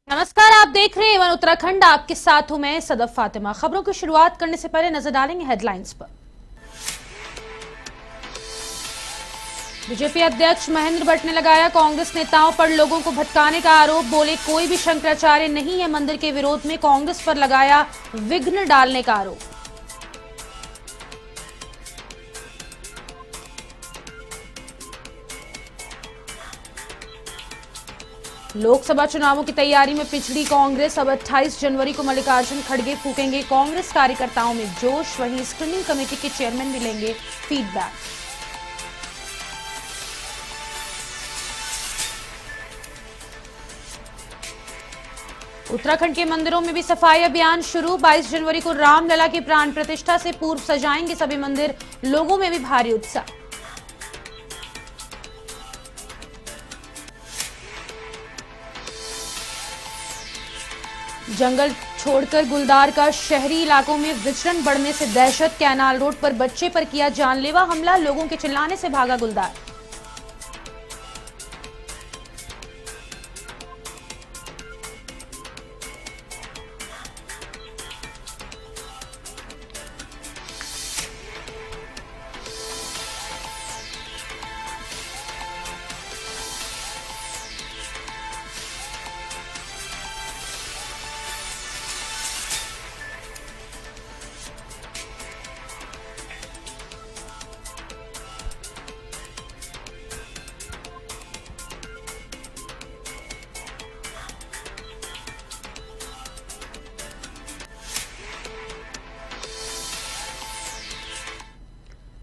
नमस्कार, आप देख रहे हैं एवन उत्तराखंड। आपके साथ हूं मैं सदफ फातिमा। खबरों की शुरुआत करने से पहले नजर डालेंगे हेडलाइंस पर। बीजेपी अध्यक्ष महेंद्र भट्ट ने लगाया कांग्रेस नेताओं पर लोगों को भटकाने का आरोप। बोले कोई भी शंकराचार्य नहीं है मंदिर के विरोध में, कांग्रेस पर लगाया विघ्न डालने का आरोप। लोकसभा चुनावों की तैयारी में पिछड़ी कांग्रेस। अब 28 जनवरी को मल्लिकार्जुन खड़गे फूकेंगे कांग्रेस कार्यकर्ताओं में जोश। वहीं स्क्रीनिंग कमेटी के चेयरमैन भी लेंगे फीडबैक। उत्तराखंड के मंदिरों में भी सफाई अभियान शुरू। 22 जनवरी को रामलला की प्राण प्रतिष्ठा से पूर्व सजाएंगे सभी मंदिर। लोगों में भी भारी उत्साह। जंगल छोड़कर गुलदार का शहरी इलाकों में विचरण बढ़ने से दहशत। कैनाल रोड पर बच्चे पर किया जानलेवा हमला। लोगों के चिल्लाने से भागा गुलदार।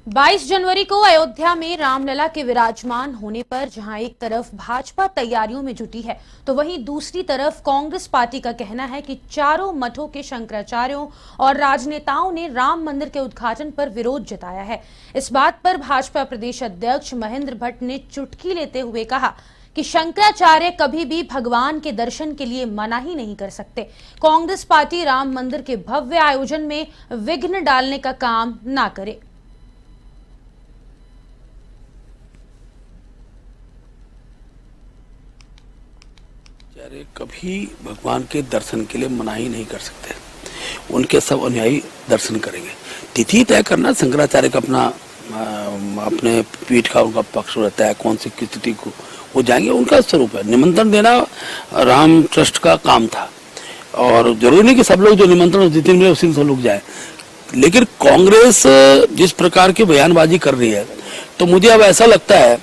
बाईस जनवरी को अयोध्या में रामलला के विराजमान होने पर जहां एक तरफ भाजपा तैयारियों में जुटी है, तो वहीं दूसरी तरफ कांग्रेस पार्टी का कहना है कि चारों मठों के शंकराचार्यों और राजनेताओं ने राम मंदिर के उद्घाटन पर विरोध जताया है। इस बात पर भाजपा प्रदेश अध्यक्ष महेंद्र भट्ट ने चुटकी लेते हुए कहा कि शंकराचार्य कभी भी भगवान के दर्शन के लिए मना ही नहीं कर सकते। कांग्रेस पार्टी राम मंदिर के भव्य आयोजन में विघ्न डालने का काम ना करे। अरे कभी भगवान के दर्शन के लिए मनाही नहीं कर सकते। उनके सब अनुयायी दर्शन करेंगे। तिथि तय करना शंकराचार्य का अपने पीठ का उनका पक्ष रहता है। कौन सी किस तिथि को वो जाएंगे, उनका स्वरूप है। निमंत्रण देना राम ट्रस्ट का काम था और जरूरी नहीं कि सब लोग जो निमंत्रण जिस दिन मिले उसी दिन सब लोग जाए। लेकिन कांग्रेस जिस प्रकार की बयानबाजी कर रही है, तो मुझे अब ऐसा लगता है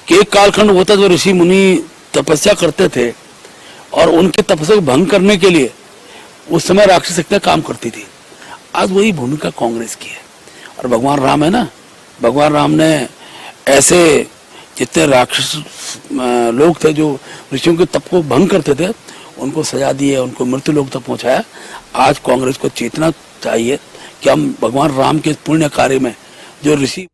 कि एक कालखंड होता जो ऋषि मुनि तपस्या करते थे और उनके तपस्या को भंग करने के लिए उस समय राक्षस शक्तियां काम करती थी। आज वही भूमिका कांग्रेस की है। और भगवान राम है ना, भगवान राम ने ऐसे जितने राक्षस लोग थे जो ऋषियों के तप को भंग करते थे, उनको सजा दी है, उनको मृत्यु लोक तक पहुंचाया। आज कांग्रेस को चेतना चाहिए कि हम भगवान राम के पुण्य कार्य में जो ऋषि।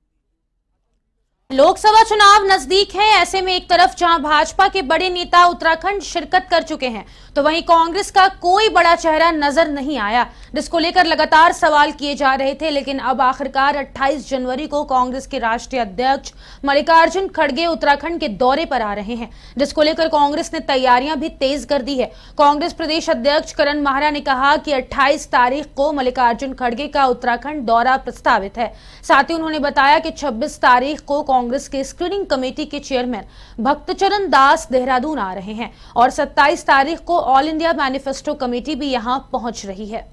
लोकसभा चुनाव नजदीक है, ऐसे में एक तरफ जहां भाजपा के बड़े नेता उत्तराखंड शिरकत कर चुके हैं, तो वहीं कांग्रेस का कोई बड़ा चेहरा नजर नहीं आया, जिसको लेकर लगातार सवाल किए जा रहे थे। लेकिन अब आखिरकार 28 जनवरी को कांग्रेस के राष्ट्रीय अध्यक्ष मल्लिकार्जुन खड़गे उत्तराखंड के दौरे पर आ रहे हैं, जिसको लेकर कांग्रेस ने तैयारियां भी तेज कर दी है। कांग्रेस प्रदेश अध्यक्ष करण माहरा ने कहा कि 28 तारीख को मल्लिकार्जुन खड़गे का उत्तराखंड दौरा प्रस्तावित है। साथ ही उन्होंने बताया कि 26 तारीख को कांग्रेस के स्क्रीनिंग कमेटी के चेयरमैन भक्तचरण दास देहरादून आ रहे हैं और 27 तारीख को ऑल इंडिया मैनिफेस्टो कमेटी भी यहां पहुंच रही है।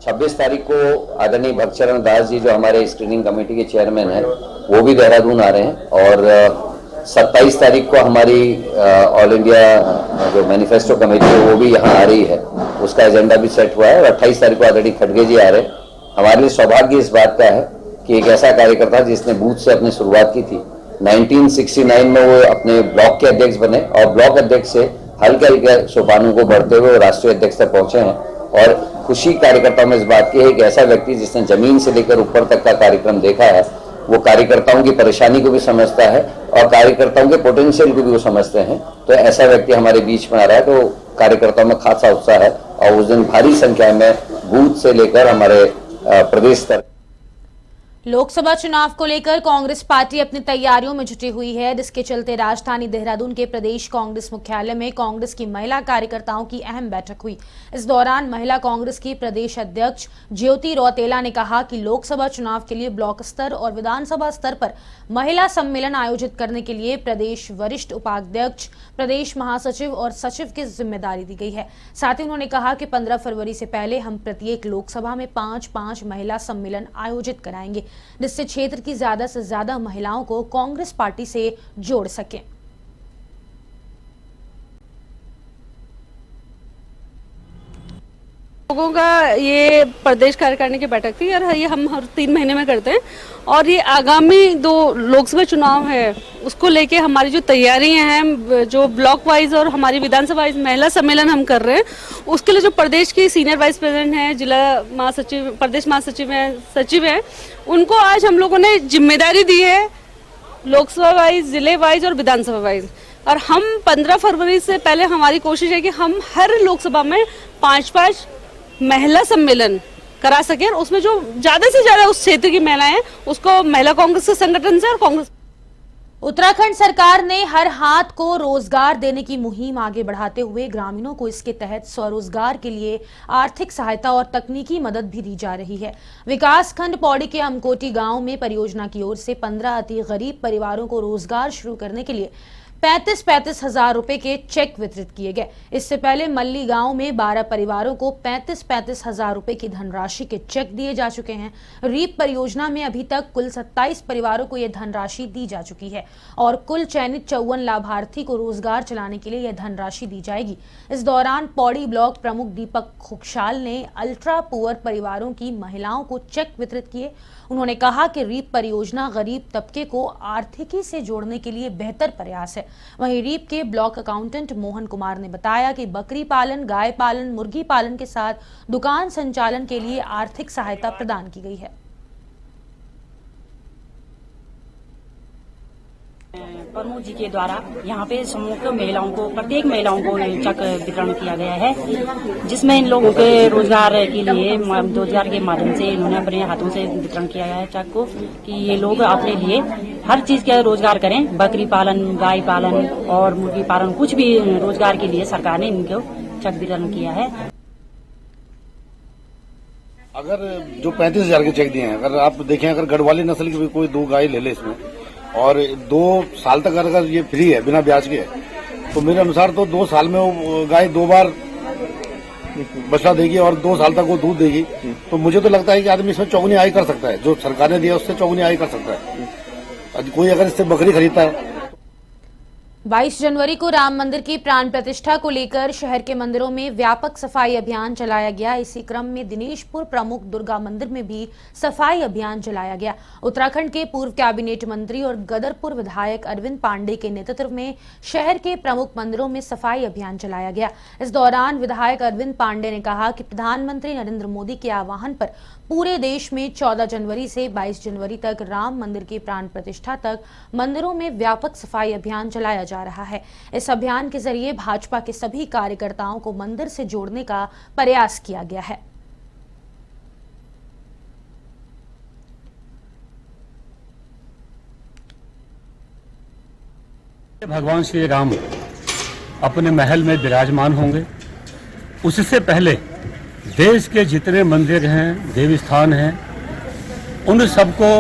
26 तारीख को आदरणीय भक्तचरण दास जी जो हमारे स्क्रीनिंग कमेटी के चेयरमैन हैं, वो भी देहरादून आ रहे हैं। और 27 तारीख को हमारी ऑल इंडिया जो मैनिफेस्टो कमेटी है वो भी यहाँ आ रही है, उसका एजेंडा भी सेट हुआ है। और 28 तारीख को आदरणीय खड़गे जी आ रहे हैं। हमारे लिए सौभाग्य इस बात का है कि एक ऐसा कार्यकर्ता जिसने बूथ से अपनी शुरुआत की थी, 1969 में वो अपने ब्लॉक के अध्यक्ष बने और ब्लॉक अध्यक्ष से हल्के हल्के सोपानों को बढ़ते हुए राष्ट्रीय अध्यक्ष तक पहुंचे हैं। और खुशी कार्यकर्ताओं में इस बात की है कि ऐसा व्यक्ति जिसने जमीन से लेकर ऊपर तक का कार्यक्रम देखा है, वो कार्यकर्ताओं की परेशानी को भी समझता है और कार्यकर्ताओं के पोटेंशियल को भी वो समझते हैं। तो ऐसा व्यक्ति हमारे बीच में आ रहा है, तो कार्यकर्ताओं में खासा उत्साह है और उस दिन भारी संख्या में बूथ से लेकर हमारे प्रदेश स्तर लोकसभा चुनाव को लेकर कांग्रेस पार्टी अपनी तैयारियों में जुटी हुई है, जिसके चलते राजधानी देहरादून के प्रदेश कांग्रेस मुख्यालय में कांग्रेस की महिला कार्यकर्ताओं की अहम बैठक हुई। इस दौरान महिला कांग्रेस की प्रदेश अध्यक्ष ज्योति रौतेला ने कहा कि लोकसभा चुनाव के लिए ब्लॉक स्तर और विधानसभा स्तर पर महिला सम्मेलन आयोजित करने के लिए प्रदेश वरिष्ठ उपाध्यक्ष, प्रदेश महासचिव और सचिव की जिम्मेदारी दी गई है। साथ ही उन्होंने कहा कि 15 फरवरी से पहले हम प्रत्येक लोकसभा में 5-5 महिला सम्मेलन आयोजित कराएंगे, जिससे क्षेत्र की ज्यादा से ज्यादा महिलाओं को कांग्रेस पार्टी से जोड़ सकें। लोगों का ये प्रदेश कार्यकारिणी की बैठक थी और ये हम हर 3 महीने में करते हैं और ये आगामी 2 लोकसभा चुनाव है उसको लेके हमारी जो तैयारियां हैं, जो ब्लॉक वाइज और हमारी विधानसभा वाइज महिला सम्मेलन हम कर रहे हैं, उसके लिए जो प्रदेश की सीनियर वाइस प्रेसिडेंट हैं, जिला महासचिव, प्रदेश महासचिव हैं, सचिव हैं, उनको आज हम लोगों ने जिम्मेदारी दी है लोकसभा वाइज, जिले वाइज और विधानसभा वाइज। और हम 15 फरवरी से पहले हमारी कोशिश है कि हम हर लोकसभा में 5-5 महिला सम्मेलन करा सके और उसमें जो ज्यादा से ज्यादा उस क्षेत्र की महिलाएं हैं उसको महिला कांग्रेस के संगठन से और कांग्रेस। उत्तराखंड सरकार ने हर हाथ को रोजगार देने की मुहिम आगे बढ़ाते हुए ग्रामीणों को इसके तहत स्वरोजगार के लिए आर्थिक सहायता और तकनीकी मदद भी दी जा रही है। विकास खंड पौड़ी के अमकोटी गांव में परियोजना की ओर से 15 अति गरीब परिवारों को रोजगार शुरू करने के लिए 35-35 हजार रुपए के चेक वितरित किए गए। इससे पहले मल्ली गांव में 12 परिवारों को 35-35 हजार रुपए की धनराशि के चेक दिए जा चुके हैं। रीप परियोजना में अभी तक कुल 27 परिवारों को यह धनराशि दी जा चुकी है और कुल चयनित 54 लाभार्थी को रोजगार चलाने के लिए यह धनराशि दी जाएगी। इस दौरान पौड़ी ब्लॉक प्रमुख दीपक खुकशाल ने अल्ट्रा पुअर परिवारों की महिलाओं को चेक वितरित किए। उन्होंने कहा कि रीप परियोजना गरीब तबके को आर्थिकी से जोड़ने के लिए बेहतर प्रयास है। वहीं रीप के ब्लॉक अकाउंटेंट मोहन कुमार ने बताया कि बकरी पालन, गाय पालन, मुर्गी पालन के साथ दुकान संचालन के लिए आर्थिक सहायता प्रदान की गई है। प्रमुख जी के द्वारा यहाँ पे समूह महिलाओं को, प्रत्येक महिलाओं को चेक वितरण किया गया है, जिसमें इन लोगों के रोजगार के लिए, रोजगार के माध्यम से इन्होंने अपने हाथों से वितरण किया गया है चेक को, कि ये लोग अपने लिए हर चीज का रोजगार करें। बकरी पालन, गाय पालन और मुर्गी पालन, कुछ भी रोजगार के लिए सरकार ने इनको चेक वितरण किया है। अगर जो 35,000 के चेक दिए हैं, अगर आप देखें, अगर गढ़वाली नस्ल की भी कोई 2 गाय ले ले इसमें और 2 साल तक अगर ये फ्री है, बिना ब्याज के, तो मेरे अनुसार तो 2 साल में वो गाय 2 बार बछड़ा देगी और 2 साल तक वो दूध देगी। तो मुझे तो लगता है कि आदमी इसमें चौगुनी आय कर सकता है, जो सरकार ने दिया उससे चौगुनी आय कर सकता है। कोई अगर इससे बकरी खरीदता है। 22 जनवरी को राम मंदिर की प्राण प्रतिष्ठा को लेकर शहर के मंदिरों में व्यापक सफाई अभियान चलाया गया। इसी क्रम में दिनेशपुर प्रमुख दुर्गा मंदिर में भी सफाई अभियान चलाया गया। उत्तराखंड के पूर्व कैबिनेट मंत्री और गदरपुर विधायक अरविंद पांडे के नेतृत्व में शहर के प्रमुख मंदिरों में सफाई अभियान चलाया गया। इस दौरान विधायक अरविंद पांडे ने कहा कि प्रधानमंत्री नरेंद्र मोदी के आह्वान पर पूरे देश में 14 जनवरी से 22 जनवरी तक राम मंदिर की प्राण प्रतिष्ठा तक मंदिरों में व्यापक सफाई अभियान चलाया जा रहा है। इस अभियान के जरिए भाजपा के सभी कार्यकर्ताओं को मंदिर से जोड़ने का प्रयास किया गया है। भगवान श्री राम अपने महल में विराजमान होंगे, उससे पहले देश के जितने मंदिर हैं, देवी स्थान हैं, उन सबको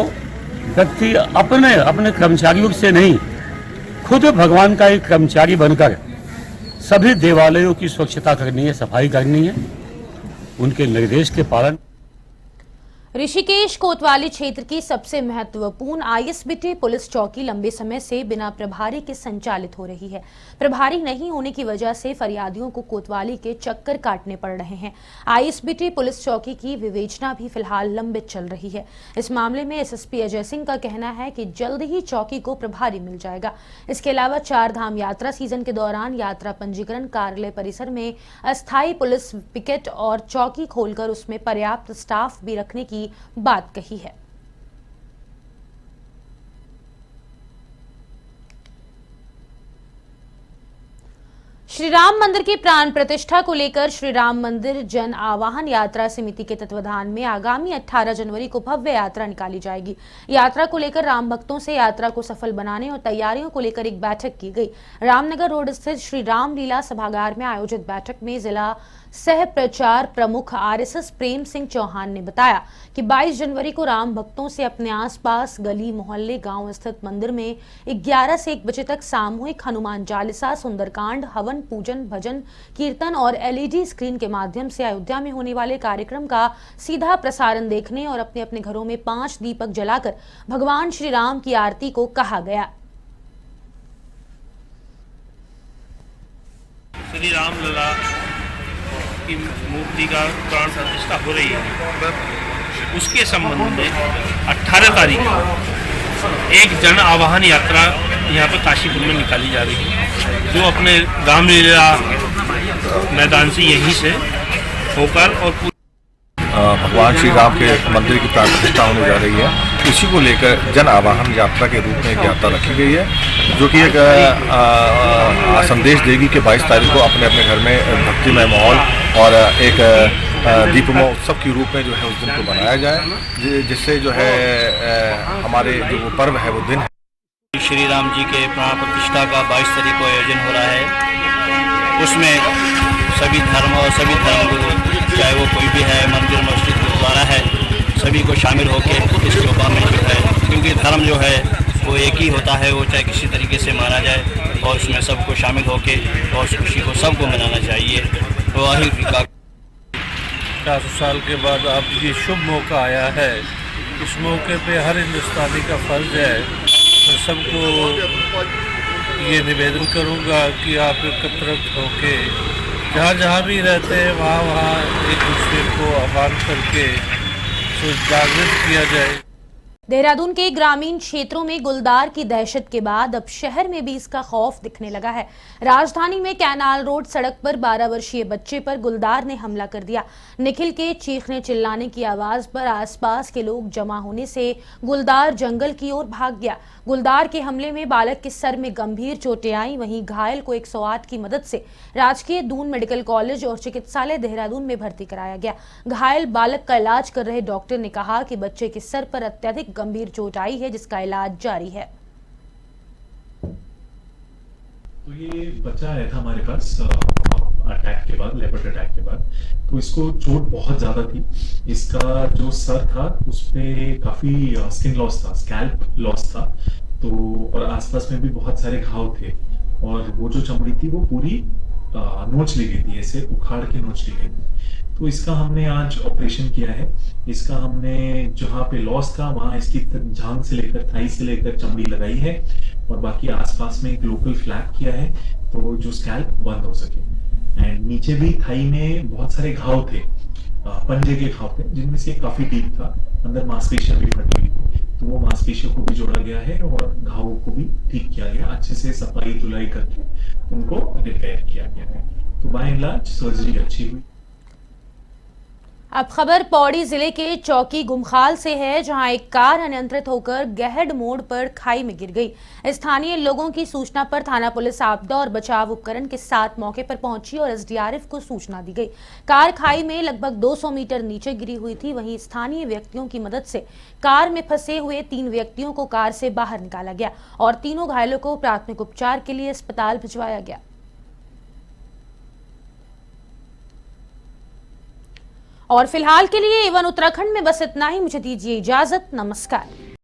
व्यक्ति अपने कर्मचारियों से नहीं, खुद भगवान का एक कर्मचारी बनकर सभी देवालयों की स्वच्छता करनी है, सफाई करनी है, उनके निर्देश के पालन। ऋषिकेश कोतवाली क्षेत्र की सबसे महत्वपूर्ण आईएसबीटी पुलिस चौकी लंबे समय से बिना प्रभारी के संचालित हो रही है। प्रभारी नहीं होने की वजह से फरियादियों को कोतवाली के चक्कर काटने पड़ रहे हैं। आईएसबीटी पुलिस चौकी की विवेचना भी फिलहाल लंबित चल रही है। इस मामले में एसएसपी अजय सिंह का कहना है कि जल्द ही चौकी को प्रभारी मिल जाएगा। इसके अलावा 4 धाम यात्रा सीजन के दौरान यात्रा पंजीकरण कार्यालय परिसर में अस्थायी पुलिस पिकेट और चौकी खोलकर उसमें पर्याप्त स्टाफ भी रखने की बात कही है। श्री राम मंदिर की प्राण प्रतिष्ठा को लेकर श्री राम मंदिर जन आवाहन यात्रा समिति के तत्वाधान में आगामी 18 जनवरी को भव्य यात्रा निकाली जाएगी। यात्रा को लेकर राम भक्तों से यात्रा को सफल बनाने और तैयारियों को लेकर एक बैठक की गई। रामनगर रोड स्थित श्री रामलीला सभागार में आयोजित बैठक में जिला सह प्रचार प्रमुख RSS प्रेम सिंह चौहान ने बताया कि 22 जनवरी को राम भक्तों से अपने आसपास गली मोहल्ले गांव स्थित मंदिर में 11 से 1 बजे तक सामूहिक हनुमान चालीसा, सुंदरकांड, हवन, पूजन, भजन, कीर्तन और LED स्क्रीन के माध्यम से अयोध्या में होने वाले कार्यक्रम का सीधा प्रसारण देखने और अपने अपने घरों में 5 दीपक जलाकर भगवान श्री राम की आरती को कहा गया। श्री रामलला की मूर्ति का प्राण प्रतिष्ठा हो रही है, उसके संबंध में 18 तारीख को एक जन आवाहन यात्रा यहाँ पर काशीपुर में निकाली जा रही है, जो अपने रामलीला मैदान से यहीं से होकर और भगवान श्री राम के मंदिर की प्राण प्रतिष्ठा होने जा रही है। इसी को लेकर जन आवाहन यात्रा के रूप में एक यात्रा रखी गई है, जो कि एक संदेश देगी कि 22 तारीख को अपने अपने घर में भक्तिमय माहौल और एक दीपमय उत्सव के रूप में जो है उस दिन को मनाया जाए, जिससे जो है हमारे जो वो पर्व है वो दिन है। श्री राम जी के प्राण प्रतिष्ठा का 22 तारीख को आयोजन हो रहा है। उसमें सभी धर्म और सभी धर्मगुरु, चाहे वो कोई भी है, मंदिर मस्जिद गुरुद्वारा है, सभी को शामिल होकर इस शोभा में जो है, क्योंकि धर्म जो है वो एक ही होता है, वो चाहे किसी तरीके से माना जाए और उसमें सबको शामिल होकर और उस खुशी को सबको मनाना चाहिए। तो आहिर 50 साल के बाद अब ये शुभ मौका आया है। इस मौके पे हर हिंदुस्तानी का फर्ज है, मैं सबको ये निवेदन करूँगा कि आप एकत्रित होकर जहाँ भी रहते हैं वहाँ एक दूसरे को आह्वान करके जागृत किया जाए। देहरादून के ग्रामीण क्षेत्रों में गुलदार की दहशत के बाद अब शहर में भी इसका खौफ दिखने लगा है। राजधानी में कैनाल रोड सड़क पर 12 वर्षीय बच्चे पर गुलदार ने हमला कर दिया। निखिल के चीखने चिल्लाने की आवाज पर आसपास के लोग जमा होने से गुलदार जंगल की ओर भाग गया। गुलदार के हमले में बालक के सर में गंभीर चोटें आई। वहीं घायल को 108 की मदद से राजकीय दून मेडिकल कॉलेज और चिकित्सालय देहरादून में भर्ती कराया गया। घायल बालक का इलाज कर रहे डॉक्टर ने कहा कि बच्चे के सर पर अत्यधिक गंभीर चोट आई है, जिसका इलाज जारी है। तो ये बच्चा आया था हमारे पास अटैक के बाद, लेपर्ड अटैक के बाद, तो इसको चोट बहुत ज्यादा थी। इसका जो सर था उस पे काफी स्किन लॉस था, स्कैल्प लॉस था, तो और आसपास में भी बहुत सारे घाव थे और वो जो चमड़ी थी वो पूरी नोच ली गई थी, ऐसे उखाड़ के नोच ली गई थी। तो इसका हमने आज ऑपरेशन किया है। इसका हमने जहाँ पे लॉस था वहां इसकी जांघ से लेकर थाई से लेकर चमड़ी लगाई है और बाकी आसपास में एक लोकल फ्लैप किया है तो जो स्कैल्प बंद हो सके। एंड नीचे भी थाई में बहुत सारे घाव थे, पंजे के घाव थे, जिनमें से काफी डीप था, अंदर मांसपेशियां भी फटी हुई थी, तो वो मांसपेशियों को भी जोड़ा गया है और घावों को भी ठीक किया गया, अच्छे से सफाई धुलाई करके उनको रिपेयर किया गया है। तो बाय एंड लार्ज सर्जरी अच्छी हुई। अब खबर पौड़ी जिले के चौकी गुमखाल से है, जहां एक कार अनियंत्रित होकर गहड मोड़ पर खाई में गिर गई। स्थानीय लोगों की सूचना पर थाना पुलिस आपदा और बचाव उपकरण के साथ मौके पर पहुंची और SDRF को सूचना दी गई। कार खाई में लगभग 200 मीटर नीचे गिरी हुई थी। वहीं स्थानीय व्यक्तियों की मदद से कार में फंसे हुए 3 व्यक्तियों को कार से बाहर निकाला गया और तीनों घायलों को प्राथमिक उपचार के लिए अस्पताल भिजवाया गया। और फिलहाल के लिए A1 उत्तराखंड में बस इतना ही। मुझे दीजिए इजाजत। नमस्कार।